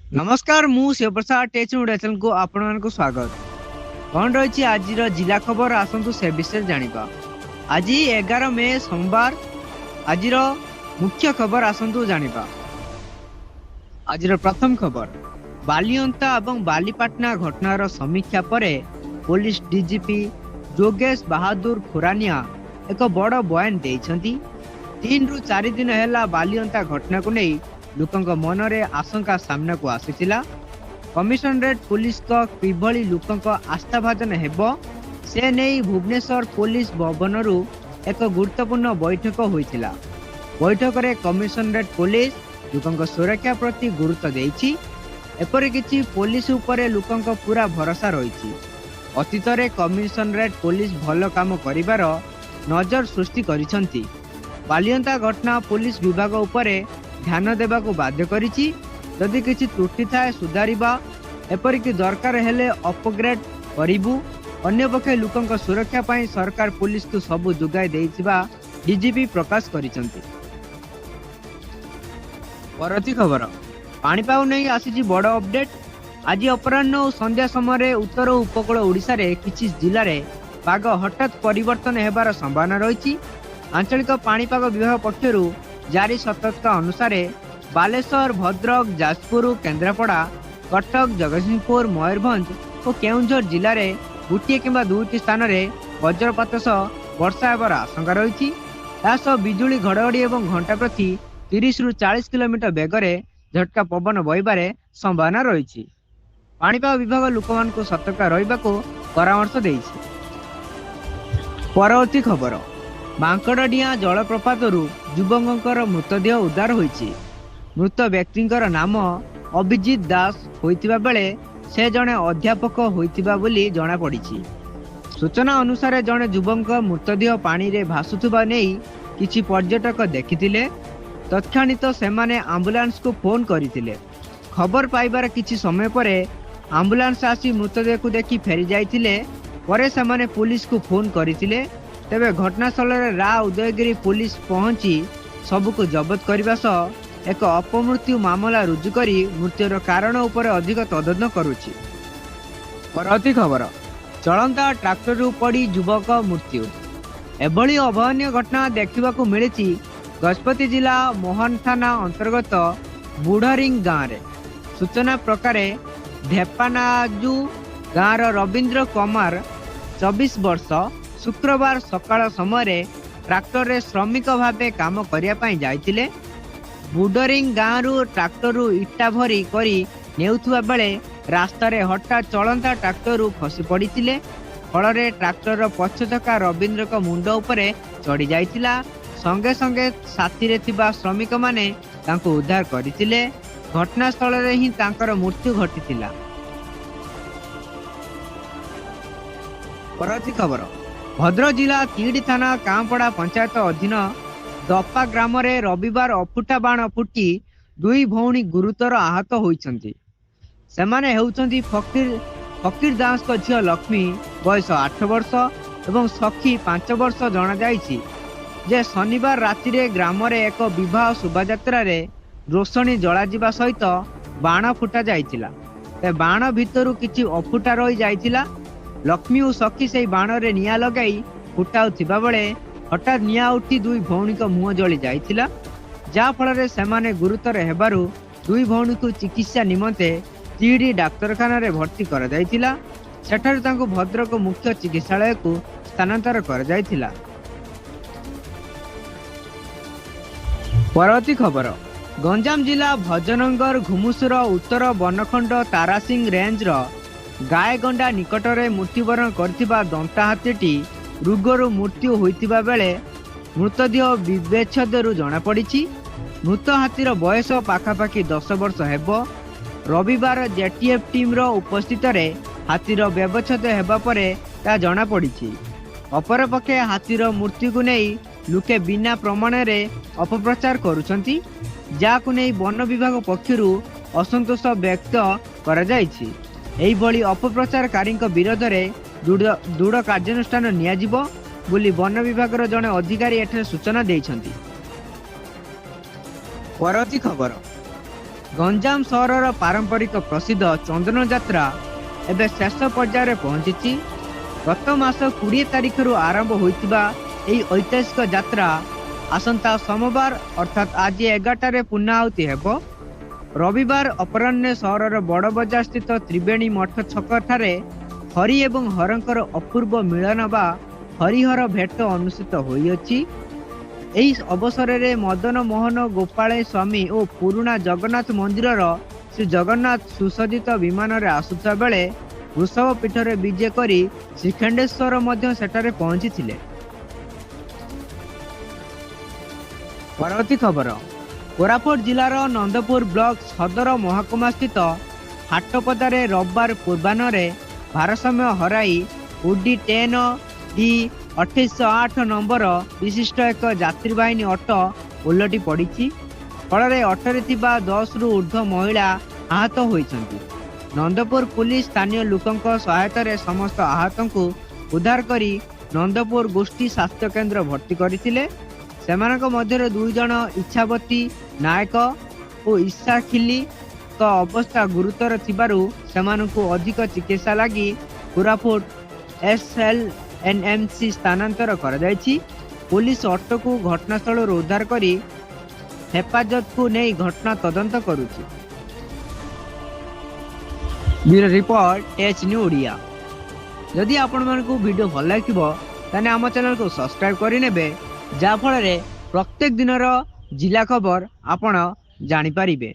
नमस्कार मु शिवप्रसाद टेचुडेसन को आपण मानक स्वागत। कौन रही आज जिला खबर आसतु से विषय जानिबा। आज 11 मे सोमवार आज मुख्य खबर आसतु जानिबा। आज प्रथम खबर बालिअंता और बालीपाटना घटनार समीक्षा परे पुलिस डीजीपी जोगेश बहादुर खुरानिया एक बड़ बयान देइछंती। 3 रु 4 दिन है बालिअंता घटना को नहीं लोकों मनरे आशंका सामना को आसीथिला। कमिशनरेट पुलिस को किभली लोकों आस्थाभाजन हेबो से नहीं भुवनेश्वर पुलिस भवन रु एक गुरुत्वपूर्ण बैठक होइथिला। बैठक रे कमिशनरेट पुलिस लोकों सुरक्षा प्रति गुरुत्व देइछि। एपरि किछि पुलिस उपरे लोकों पूरा भरोसा रहिछि। अतीत रे कमिशनरेट पुलिस भलो काम करिवार नजर सृष्टि करिसंती। बालिअंता घटना पुलिस विभाग उपरे ध्यान देवा को बाध्य करिछि। जदि किछि त्रुटि थाए सुधारिबा एपरिक दरकार हेले अपग्रेड करिबु। अन्य पक्षे लोकों सुरक्षा पाई सरकार पुलिस को सबु जुगाई देइथिबा डीजीपी प्रकाश करिसंती। परती खबर पाणीपाग नहीं आसी बड़ अपडेट। आज अपराह्न और संध्या समय उत्तर उपकूल ओडिशा रे किछि जिल्ला रे पाग हठात परिवर्तन हेबार संभावना रही। आंचलिक पाणीपाग विभाग पक्षरु जारी सतर्कता अनुसार बालेश्वर भद्रक जाजपुर केन्द्रापड़ा कटक जगतसिंहपुर मयूरभंज और केउंझर जिले में गोटे किंबा दुईटी स्थान में वज्रपात सह वर्षा होबार आशंका रही। बिजुली घड़घड़ी और घंटा प्रति 30 रु 40 किलोमीटर बेगरे झटका पवन बहिबार संभावना रही। पाणीपाग विभाग लोक मानक सतर्क रहिबा को परामर्श देइछि। परवर्ती खबर बांकड़डिया जलप्रपात युवकर मृतदेह उद्धार होइछि। मृत व्यक्तिंकर नाम अभिजीत दास होइतिबा बेले से जड़े अध्यापक होइतिबा बोली जणा पड़िछि। सूचना अनुसार जड़े युवक मृतदेह पानी रे भासुथुबा नेई किछि पर्यटक देखिथिले। तत्क्षणित सेमाने आम्बुलांस को फोन करथिले। खबर पाइबार किछि समय परे आम्बुलांस आसी मृतदेह को देखि फेरी जाइथिले। परे सेमाने पुलिस को फोन करथिले। तेबे घटनास्थल रा उदयगिरी पुलिस पहुंची सबको जबत करने सह एक अपमृत्यु मामला रुजु करी मृत्युर कारण उपर अधिक तदন্ত करुछि। परवर्ती खबर चलंता ट्रैक्टर पड़ी युवक मृत्यु। एभली अभावनीय घटना देखा मिली गजपति जिला मोहन थाना अंतर्गत बुढ़रिंग गाँव में। सूचना प्रकार ढेपानाजू गाँव रवींद्र कुमार 24 वर्ष शुक्रवार सकाळ समय ट्रैक्टर रे श्रमिक भावे काम करने जाइतिले। बुडरिंग गाँव ट्रैक्टर इटा भरी करी नेउथुवा बेले रास्ता रे हठात चलंता ट्रैक्टर खसी पड़ितिले। फल ट्रैक्टर पछ चक्का रवींद्र को मुंड उपरे चढ़ी जाइतिला। संगे संगे साथी रे थिबा श्रमिक माने तांको उद्धार करथिले। घटनास्थल रे ही तांकर मृत्यु घटितिला। परवर्ती खबर भद्रक जिला तीड़ी थाना कांपड़ा पंचायत अधीन दपा ग्राम रे रविवार अफुटा बाण फुटी 2 भौणी गुरुतर आहत होइछंती। सेमाने हेउछंती फकीर दास को झियो लक्ष्मी बयस 8 वर्ष एवं सखी 5 वर्ष जना जाइछि जे शनिवार राति रे ग्राम रे एक विवाह शोभायात्रा रे रोशनी जला जिबा सहित बाण फुटा जाइतिला। ते बाण भितरु किछि अफुटा रही जाइतिला। लक्ष्मी और सखी से बाण रे निया लगाई फुटाउथिबा बेले हठात निया उठी 2 भौणी को मुह जली जाइतिला। जा फल सेमाने गुरुतर हेबारु 2 भौणी को चिकित्सा निमंते तीड़ी डाक्तरखाना रे भर्ती करा जाइतिला। सेठारे तांको भद्रक मुख्य चिकित्सालय को स्थानांतर करा जाइतिला। परवर्ती खबर गंजाम जिला भजनगर घुमुसुर उत्तर बनखंड तारासिंह रेंज रो गायगंडा निकट में मृत्युवरण करथिबा दंता हाथीटी रोगरू मृत्यु होइतिबा बेले मृतदेह विवेच्छेदरू जना पड़िछि। मृत हाथीर बयस पाखापाखि 10 वर्ष हेबो। रविवार जेटीएफ टीम रो उपस्थित रे हाथीर व्यवच्छेद हेबा परे ता जना पड़िछि। अपरपक्षे हाथीर मृत्यु को नहीं लोके बिना प्रमाण रे अपप्रचार करुछंती। जाकु नहीं वन विभाग पक्षरु असंतोष व्यक्त करा जाइछि। एही भली अपप्रचारकारी विरोध में दृढ़ कार्यानुष्ठान नियाजिबो बोली वन विभाग जड़े अधिकारी एठारे सूचना देइछंती। परवर्ती खबर ଗଞ୍ଜାମ ସହରର ପାରମ୍ପରିକ ପ୍ରସିଦ୍ଧ ଚନ୍ଦନ ଯାତ୍ରା ଏବେ ଶେଷ ପର୍ଯ୍ୟାୟରେ ପହଞ୍ଚିଛି। ଗତ ମାସ 20 ତାରିଖରୁ ଆରମ୍ଭ ହୋଇଥିବା ଏହି ଐତିହାସିକ ଯାତ୍ରା ଆସନ୍ତା ସୋମବାର ଅର୍ଥାତ୍ ଆଜି 11ଟାରେ ପୂର୍ଣ୍ଣାହୁତି ହେବ। ରବିବାର ଅପରାହ୍ନରେ ସହରର ବଡ଼ବଜାର ସ୍ଥିତ ତ୍ରିବେଣୀ ମଠ ଛକଠାରେ ହରି ଏବଂ ହରଙ୍କର ଅପୂର୍ବ ମିଳନ ବା ହରିହର ଭେଟ ଅନୁଷ୍ଠିତ ହୋଇଅଛି। ଏହି ଅବସରରେ ମଦନ ମୋହନ ଗୋପାଳ ସ୍ୱାମୀ ଓ ପୁରୁଣା ଜଗନ୍ନାଥ ମନ୍ଦିରର ଶ୍ରୀ ଜଗନ୍ନାଥ ସୁସଜ୍ଜିତ ବିମାନରେ ଆସୁଥିବା ବେଳେ ବୃଷଭ ପୀଠରେ ବିଜେ କରି ଶ୍ରୀଖଣ୍ଡେଶ୍ୱର ମଧ୍ୟ ସେଠାରେ ପହଞ୍ଚିଥିଲେ। ପରବର୍ତ୍ତୀ ଖବର, କୋରାପୁଟ ଜିଲ୍ଲାର ନନ୍ଦପୁର ବ୍ଲକ ସଦର ମହକୁମା ସ୍ଥିତ ହାଟପଦାରେ ରବିବାର ପୂର୍ବାହ୍ନରେ ଭାରସାମ୍ୟ ହରାଇ ଉଡି 10D2808 ନମ୍ବର ବିଶିଷ୍ଟ ଏକ ଯାତ୍ରୀବାହିନୀ ଅଟୋ ଓଲଟି ପଡ଼ିଛି। ଫଳରେ ଅଟୋରେ ଥିବା 10ରୁ ଉର୍ଦ୍ଧ୍ୱ ମହିଳା ଆହତ ହୋଇଛନ୍ତି। ନନ୍ଦପୁର ପୁଲିସ ସ୍ଥାନୀୟ ଲୋକଙ୍କ ସହାୟତାରେ ସମସ୍ତ ଆହତଙ୍କୁ ଉଦ୍ଧାର କରି ନନ୍ଦପୁର ଗୋଷ୍ଠୀ ସ୍ୱାସ୍ଥ୍ୟ କେନ୍ଦ୍ର ଭର୍ତ୍ତି କରିଥିଲେ। ସେମାନଙ୍କ ମଧ୍ୟରେ 2 ଜଣ ଇଚ୍ଛାବତୀ ନାୟକ ଓ ଇଶା ଖିଲିଙ୍କ ଅବସ୍ଥା ଗୁରୁତର ଥିବାରୁ ସେମାନଙ୍କୁ ଅଧିକ ଚିକିତ୍ସା ଲାଗି କୋରାପୁଟ SLNMC ସ୍ଥାନାନ୍ତର କରାଯାଇଛି। ପୁଲିସ ଅଟୋକୁ ଘଟଣାସ୍ଥଳରୁ ଉଦ୍ଧାର କରି ହେଫାଜତକୁ ନେଇ ଘଟଣା ତଦନ୍ତ କରୁଛି। Bureau report H new Odia. ଯଦି ଆପଣମାନଙ୍କୁ ଭିଡ଼ିଓ ଭଲ ଲାଗିବ ତାହେଲେ ଆମ ଚ୍ୟାନେଲକୁ ସବସ୍କ୍ରାଇବ୍ କରିନେବେ, ଯାହାଫଳରେ ପ୍ରତ୍ୟେକ ଦିନର ଜିଲ୍ଲା ଖବର ଆପଣ ଜାଣିପାରିବେ।